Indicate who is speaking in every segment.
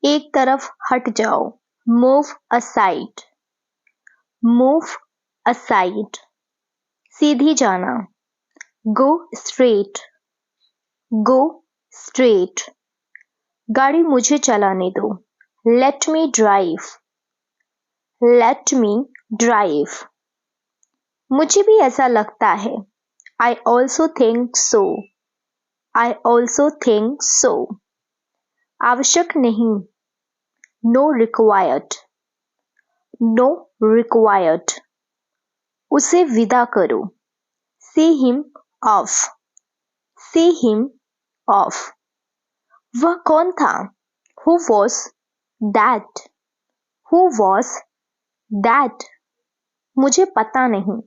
Speaker 1: एक तरफ हट जाओ, मूव असाइड, मूव असाइड। सीधी जाना, गो स्ट्रेट, गो स्ट्रेट। गाड़ी मुझे चलाने दो, let me drive, let me drive. मुझे भी ऐसा लगता है, I also think so, I also think so। आवश्यक नहीं, no required, no required। उसे विदा करो, see him off, see him off। वह कौन था, who was that, who was that। मुझे पता नहीं,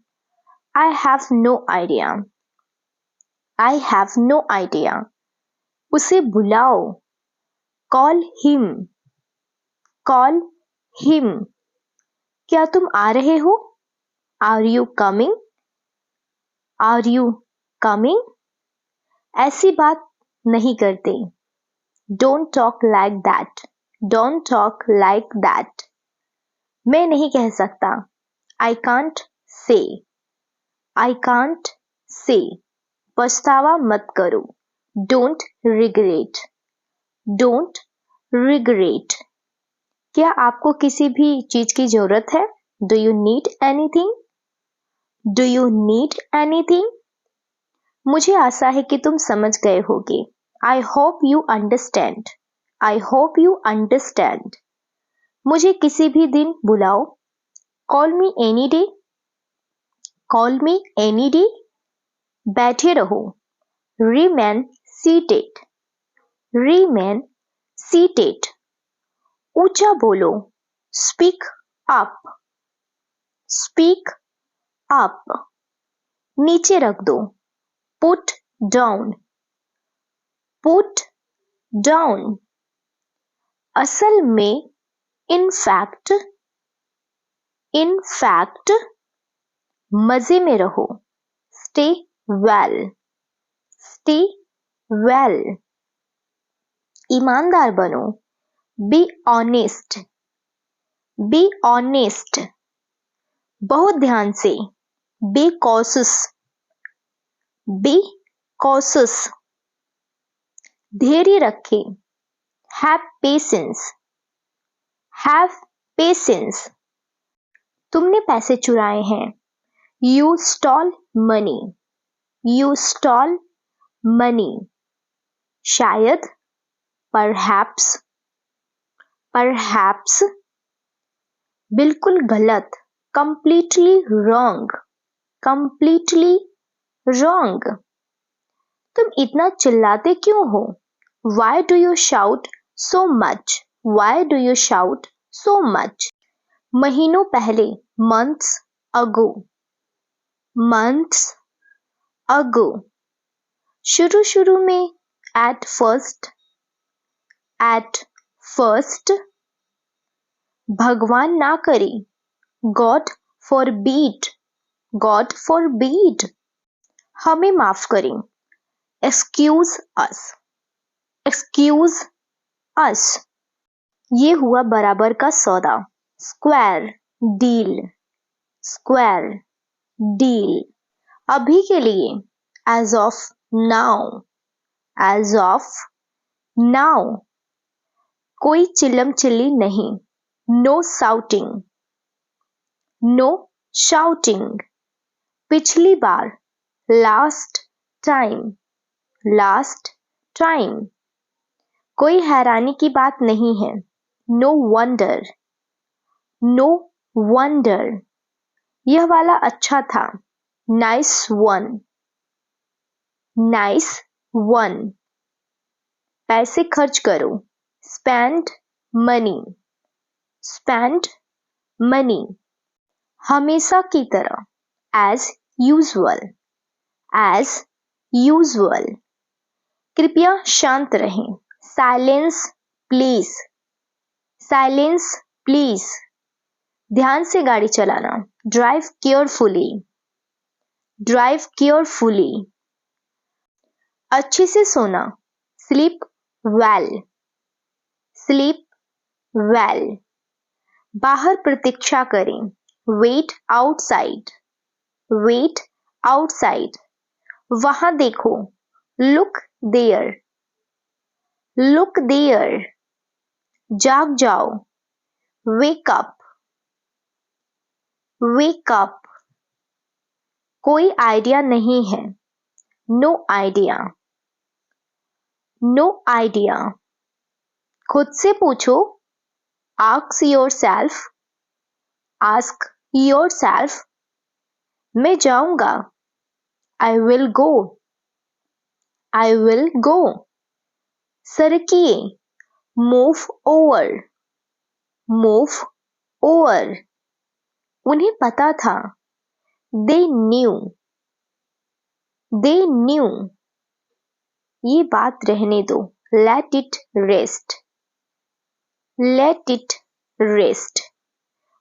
Speaker 1: I have no idea, I have no idea। उसे बुलाओ, call him, call him। क्या तुम आ रहे हो, are you coming, are you coming। ऐसी बात नहीं करते, don't talk like that, don't talk like that। मैं नहीं कह सकता, I can't say, I can't say। पछतावा मत करो, don't regret, don't regret। क्या आपको किसी भी चीज की जरूरत है, do you need anything, do you need anything। मुझे आशा है कि तुम समझ गए होगे, I hope you understand, I hope you understand। मुझे किसी भी दिन बुलाओ, call me any day, call me any day। बैठे रहो, remain seated, remain seated। ऊंचा बोलो, speak up, speak up। नीचे रख दो, put down, put down। असल में, in fact, in fact। मजे में रहो, stay well, stay well। ईमानदार बनो, be honest, be honest। बहुत ध्यान से, be cautious, be cautious। धैर्य रखें, have patience, have patience। तुमने पैसे चुराए हैं, you stole money, you stole money। शायद, perhaps, perhaps। बिल्कुल गलत, completely wrong, completely wrong। तुम इतना चिल्लाते क्यों हो, why do you shout so much, why do you shout so much। महीनों पहले, months ago, months ago। शुरू शुरू में, at first, at first। भगवान ना करे, God forbid, God forbid। हमें माफ करें, excuse us, excuse us। ये हुआ बराबर का सौदा, square deal, square deal। अभी के लिए, as of now, as of now। कोई चिल्लम चिल्ली नहीं, no shouting, no shouting। पिछली बार, last time, last time। कोई हैरानी की बात नहीं है, no wonder, no wonder। यह वाला अच्छा था, nice one, nice one। पैसे खर्च करो, spend money, spend money। हमेशा की तरह, as usual, as usual। कृपया शांत रहें, silence please, silence please। ध्यान से गाड़ी चलाना, drive carefully, drive carefully। अच्छे से सोना, sleep well, sleep वेल बाहर प्रतीक्षा करें वेट आउटसाइड वेट आउटसाइड वहां देखो लुक देयर जाग जाओ वेक अप कोई आइडिया नहीं है नो आइडिया खुद से पूछो आस्क योरसेल्फ मैं जाऊंगा आई विल गो सरकिए मूव ओवर उन्हें पता था दे न्यू ये बात रहने दो लेट इट रेस्ट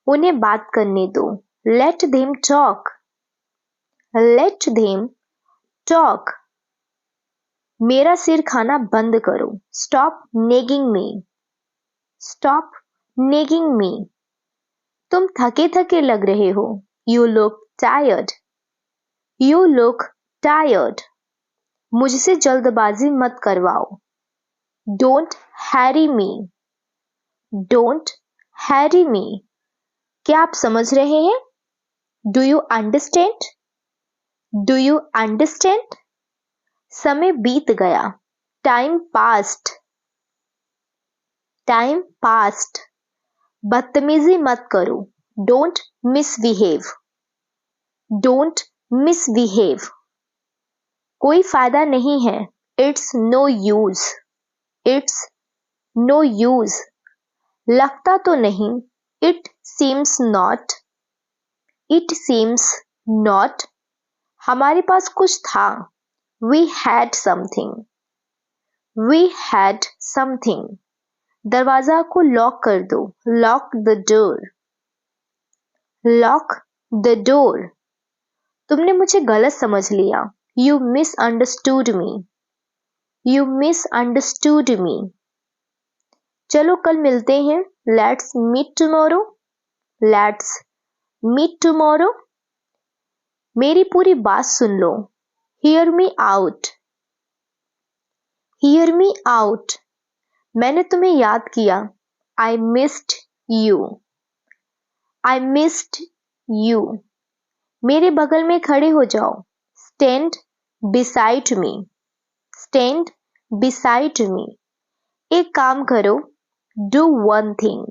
Speaker 1: उन्हें बात करने दो लेट देम टॉक मेरा सिर खाना बंद करो स्टॉप नेगिंग मी तुम थके थके लग रहे हो यू लुक टायर्ड मुझसे जल्दबाजी मत करवाओ डोंट हैरी मी क्या आप समझ रहे हैं डू यू अंडरस्टैंड समय बीत गया टाइम पास्ट बदतमीजी मत करो डोंट मिसबिहेव कोई फायदा नहीं है इट्स नो यूज लगता तो नहीं इट सीम्स नॉट हमारे पास कुछ था वी हैड समथिंग दरवाजा को लॉक कर दो लॉक द डोर तुमने मुझे गलत समझ लिया यू मिसअंडरस्टूड मी चलो कल मिलते हैं लेट्स मीट टुमारो मेरी पूरी बात सुन लो हियर मी आउट मैंने तुम्हें याद किया आई मिस्ड यू मेरे बगल में खड़े हो जाओ स्टैंड बिसाइड मी एक काम करो डू वन थिंग